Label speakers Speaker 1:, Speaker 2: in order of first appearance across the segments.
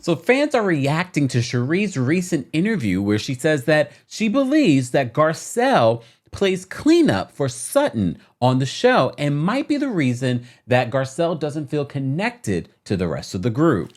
Speaker 1: So fans are reacting to Sheree's recent interview where she says that she believes that Garcelle plays cleanup for Sutton on the show and might be the reason that Garcelle doesn't feel connected to the rest of the group.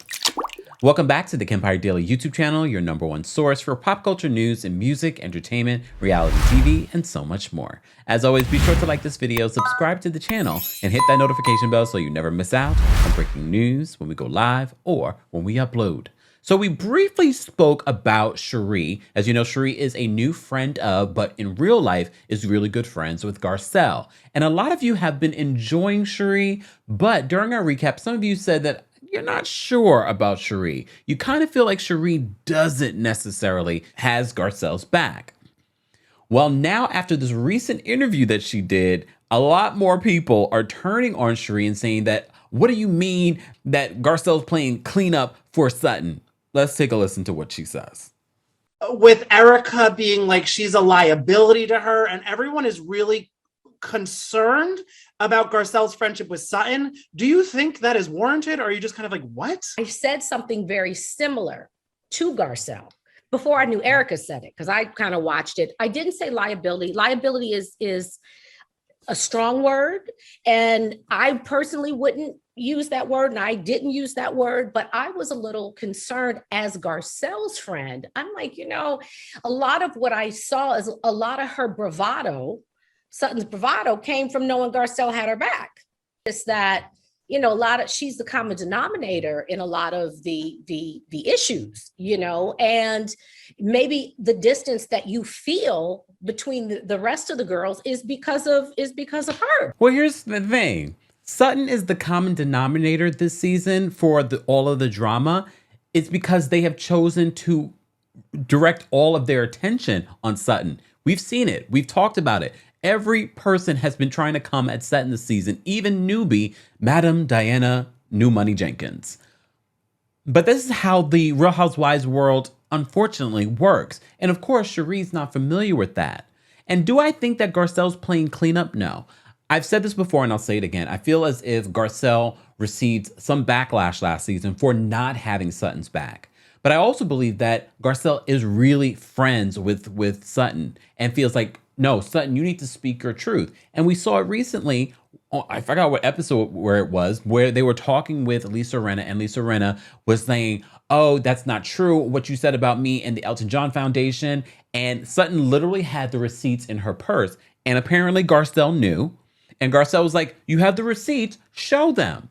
Speaker 1: Welcome back to the Kempire Daily YouTube channel, your #1 source for pop culture news and music, entertainment, reality TV, and so much more. As always, be sure to like this video, subscribe to the channel, and hit that notification bell so you never miss out on breaking news when we go live or when we upload. So we briefly spoke about Sheree. As you know, Sheree is a new friend of, but in real life is really good friends with Garcelle. And a lot of you have been enjoying Sheree, but during our recap, some of you said that you're not sure about Sheree. You kind of feel like Sheree doesn't necessarily has Garcelle's back. Well, now after this recent interview that she did, a lot more people are turning on Sheree and saying that, what do you mean that Garcelle's playing cleanup for Sutton? Let's take a listen to what she says.
Speaker 2: With Erica being like she's a liability to her, and everyone is really concerned about Garcelle's friendship with Sutton. Do you think that is warranted, or are you just kind of like, what?
Speaker 3: I said something very similar to Garcelle before I knew Erica said it, because I kind of watched it. I didn't say liability. Liability is a strong word, and I personally wouldn't use that word, and I didn't use that word, but I was a little concerned as Garcelle's friend. I'm like, a lot of what I saw is a lot of her bravado. Sutton's bravado came from knowing Garcelle had her back. It's that, she's the common denominator in a lot of the issues, and maybe the distance that you feel between the rest of the girls is because of her.
Speaker 1: Well, here's the thing. Sutton is the common denominator this season for all of the drama. It's because they have chosen to direct all of their attention on Sutton. We've seen it. We've talked about it. Every person has been trying to come at Sutton this season, even newbie, Madam Diana New Money Jenkins. But this is how the Real Housewives world, unfortunately, works. And of course, Sheree's not familiar with that. And do I think that Garcelle's playing cleanup? No. I've said this before and I'll say it again. I feel as if Garcelle received some backlash last season for not having Sutton's back. But I also believe that Garcelle is really friends with Sutton and feels like, no, Sutton, you need to speak your truth. And we saw it recently, I forgot what episode where it was, where they were talking with Lisa Rinna, and Lisa Rinna was saying, oh, that's not true, what you said about me and the Elton John Foundation. And Sutton literally had the receipts in her purse. And apparently Garcelle knew. And Garcelle was like, you have the receipts, show them.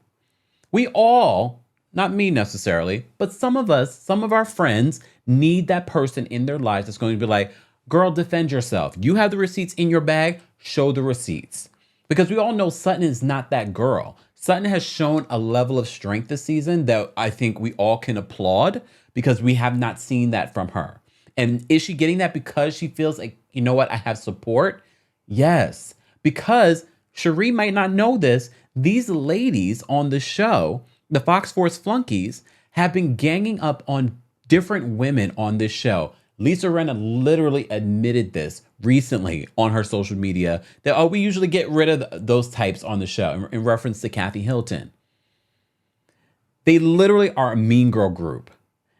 Speaker 1: We all, not me necessarily, but some of us, some of our friends need that person in their lives that's going to be like, girl, defend yourself. You have the receipts in your bag, show the receipts. Because we all know Sutton is not that girl. Sutton has shown a level of strength this season that I think we all can applaud because we have not seen that from her. And is she getting that because she feels like, you know what, I have support? Yes, because Sheree might not know this. These ladies on the show, the Fox Force flunkies, have been ganging up on different women on this show. Lisa Rinna literally admitted this recently on her social media that, oh, we usually get rid of those types on the show in reference to Kathy Hilton. They literally are a mean girl group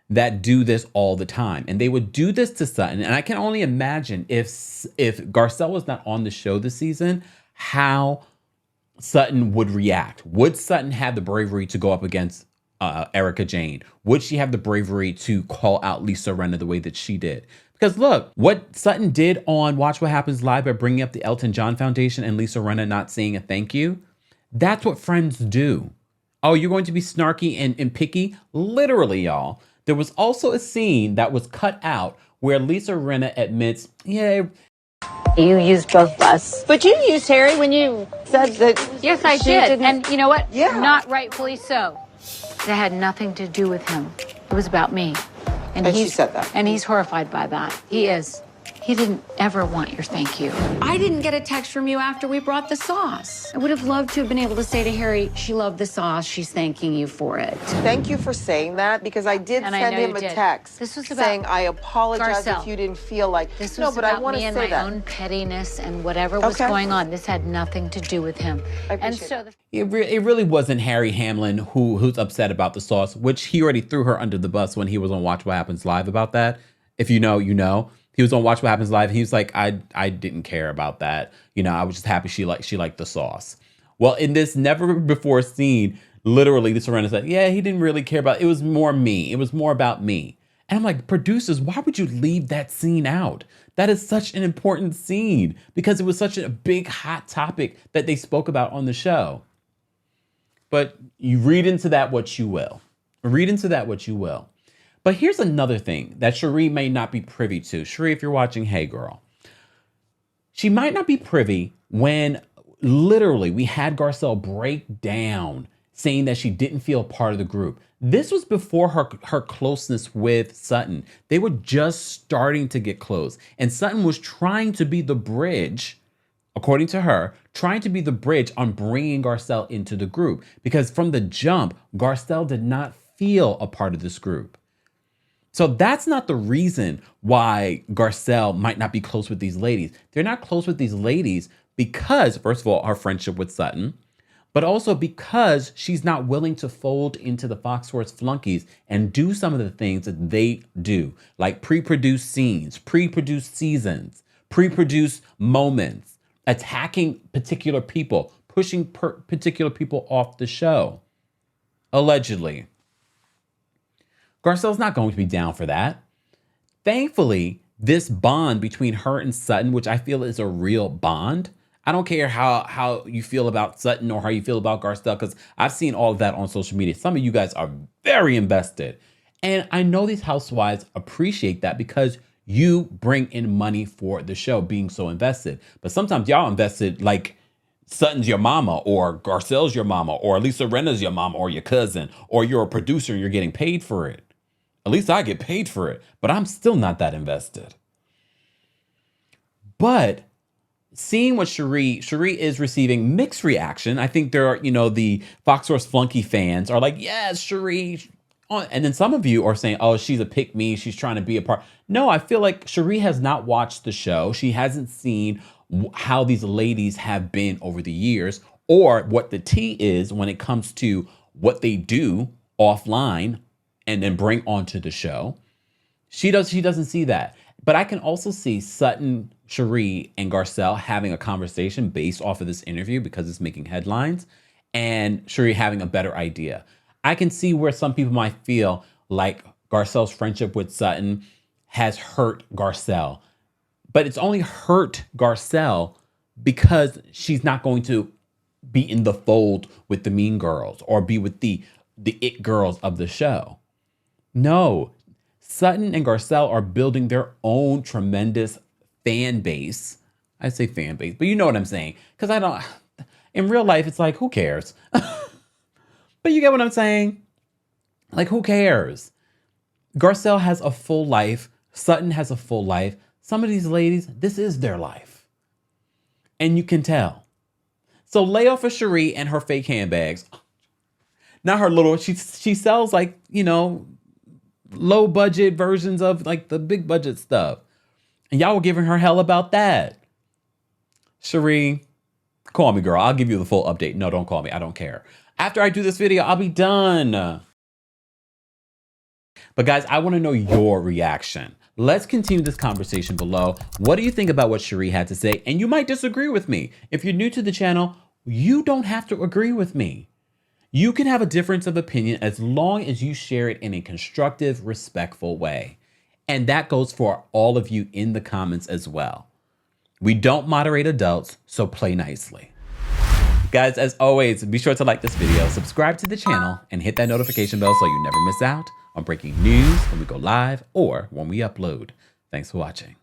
Speaker 1: that do this all the time. And they would do this to Sutton. And I can only imagine if Garcelle was not on the show this season, how Sutton would react. Would Sutton have the bravery to go up against Erica Jane? Would she have the bravery to call out Lisa Rinna the way that she did? Because look, what Sutton did on Watch What Happens Live by bringing up the Elton John Foundation and Lisa Rinna not saying a thank you, that's what friends do. Oh, you're going to be snarky and picky? Literally, y'all. There was also a scene that was cut out where Lisa Rinna admits, yeah,
Speaker 4: you used both of us. But you used Harry when you said that.
Speaker 5: Yes, I did. And you know what?
Speaker 4: Yeah.
Speaker 5: Not rightfully so. That had nothing to do with him. It was about me.
Speaker 4: And she said that.
Speaker 5: And he's horrified by that. He is. He didn't ever want your thank you.
Speaker 6: I didn't get a text from you after we brought the sauce. I would have loved to have been able to say to Harry, she loved the sauce, she's thanking you for it.
Speaker 7: Thank you for saying that, because I did
Speaker 5: And I
Speaker 7: send
Speaker 5: know
Speaker 7: him
Speaker 5: you
Speaker 7: a
Speaker 5: did.
Speaker 7: text
Speaker 5: This was about
Speaker 7: saying, I apologize
Speaker 5: Garcelle.
Speaker 7: if you didn't feel like...
Speaker 5: This
Speaker 7: No,
Speaker 5: was
Speaker 7: but I
Speaker 5: about
Speaker 7: want
Speaker 5: me
Speaker 7: to
Speaker 5: and
Speaker 7: say
Speaker 5: my
Speaker 7: that.
Speaker 5: own pettiness and whatever was
Speaker 7: Okay.
Speaker 5: going on. This had nothing to do with him.
Speaker 7: I
Speaker 5: And
Speaker 7: appreciate
Speaker 5: so
Speaker 7: that.
Speaker 5: the
Speaker 1: It really wasn't Harry Hamlin who's upset about the sauce, which he already threw her under the bus when he was on Watch What Happens Live about that. If you know, you know. He was on Watch What Happens Live. He was like, I didn't care about that. You know, I was just happy she liked the sauce. Well, in this never before scene, literally, the Serena said, yeah, he didn't really care about it. It was more me. It was more about me. And I'm like, producers, why would you leave that scene out? That is such an important scene because it was such a big, hot topic that they spoke about on the show. But you read into that what you will. Read into that what you will. But here's another thing that Sheree may not be privy to. Sheree, if you're watching, hey girl. She might not be privy when literally we had Garcelle break down saying that she didn't feel part of the group. This was before her closeness with Sutton. They were just starting to get close. And Sutton was trying to be the bridge, according to her, trying to be the bridge on bringing Garcelle into the group. Because from the jump, Garcelle did not feel a part of this group. So that's not the reason why Garcelle might not be close with these ladies. They're not close with these ladies because, first of all, her friendship with Sutton, but also because she's not willing to fold into the Fox Force flunkies and do some of the things that they do, like pre-produce scenes, pre-produce seasons, pre-produce moments, attacking particular people, pushing particular people off the show, allegedly. Garcelle's not going to be down for that. Thankfully, this bond between her and Sutton, which I feel is a real bond. I don't care how you feel about Sutton or how you feel about Garcelle, because I've seen all of that on social media. Some of you guys are very invested. And I know these housewives appreciate that because you bring in money for the show, being so invested. But sometimes y'all invested like Sutton's your mama, or Garcelle's your mama, or Lisa Rinna's your mama, or your cousin, or you're a producer and you're getting paid for it. At least I get paid for it, but I'm still not that invested. But seeing what Sheree is receiving mixed reaction. I think there are, the Fox Source flunky fans are like, yes, Sheree. And then some of you are saying, oh, she's a pick me. She's trying to be a part. No, I feel like Sheree has not watched the show. She hasn't seen how these ladies have been over the years, or what the tea is when it comes to what they do offline and then bring onto the show. She doesn't see that. But I can also see Sutton, Sheree, and Garcelle having a conversation based off of this interview because it's making headlines, and Sheree having a better idea. I can see where some people might feel like Garcelle's friendship with Sutton has hurt Garcelle. But it's only hurt Garcelle because she's not going to be in the fold with the mean girls or be with the it girls of the show. No, Sutton and Garcelle are building their own tremendous fan base. I say fan base, but you know what I'm saying. Because in real life, it's like, who cares? But you get what I'm saying? Like, who cares? Garcelle has a full life. Sutton has a full life. Some of these ladies, this is their life. And you can tell. So lay off of Sheree and her fake handbags. Not her little, she sells like, low budget versions of like the big budget stuff. And y'all were giving her hell about that. Sheree, call me, girl. I'll give you the full update. No, don't call me. I don't care. After I do this video, I'll be done. But guys, I want to know your reaction. Let's continue this conversation below. What do you think about what Sheree had to say? And you might disagree with me. If you're new to the channel, you don't have to agree with me. You can have a difference of opinion as long as you share it in a constructive, respectful way. And that goes for all of you in the comments as well. We don't moderate adults, so play nicely. Guys, as always, be sure to like this video, subscribe to the channel, and hit that notification bell so you never miss out on breaking news when we go live or when we upload. Thanks for watching.